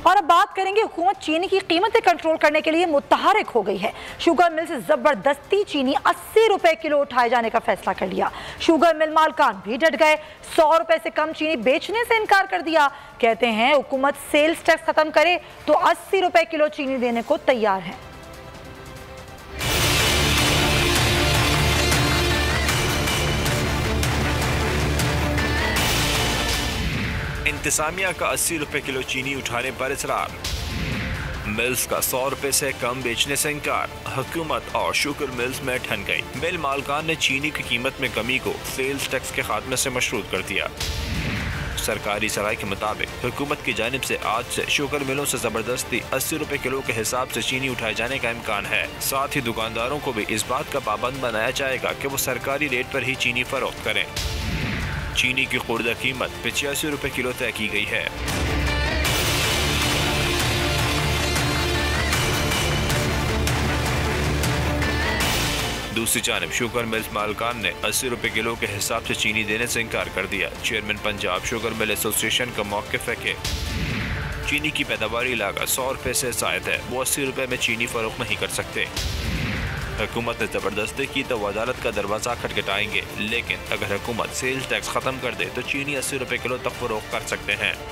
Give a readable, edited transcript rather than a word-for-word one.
और अब बात करेंगे, हुकूमत चीनी की कीमतें कंट्रोल करने के लिए मुतहरिक हो गई है। शुगर मिल से जबरदस्ती चीनी 80 रुपए किलो उठाए जाने का फैसला कर लिया। शुगर मिल मालकान भी डट गए, 100 रुपए से कम चीनी बेचने से इनकार कर दिया। कहते हैं हुकूमत सेल्स टैक्स खत्म करे तो 80 रुपए किलो चीनी देने को तैयार है। इंतजामिया का 80 रुपए किलो चीनी उठाने पर इसरार, मिल्स का 100 रुपए से कम बेचने से इनकार। हुकूमत और शुगर मिल्स में ठन गई। मिल मालकान ने चीनी की कीमत में कमी को सेल्स टैक्स के खात्मे से मशरूत कर दिया। सरकारी सराय के मुताबिक हुकूमत की जानिब से आज से शुगर मिलों से जबरदस्ती 80 रुपए किलो के हिसाब से चीनी उठाए जाने का इम्कान है। साथ ही दुकानदारों को भी इस बात का पाबंद बनाया जाएगा कि वो सरकारी रेट पर ही चीनी फरोख्त करें। चीनी की खुर्दा कीमत 85 रुपए किलो तय की गई है। दूसरी जानिब शुगर मिल्स मालकान ने 80 रुपए किलो के हिसाब से चीनी देने से इनकार कर दिया। Chairman Punjab sugar mill association का मौक़िफ़ है कि चीनी की पैदावारी लागत 100 रुपए से ज़ायद है, वो 80 रुपए में चीनी फरोख्त नहीं कर सकते। हुकूमत ने ज़बरदस्ती की तो अदालत का दरवाज़ा खटखटाएंगे, लेकिन अगर हुकूमत सेल्स टैक्स ख़त्म कर दे तो चीनी 80 रुपए किलो तक फरोख्त कर सकते हैं।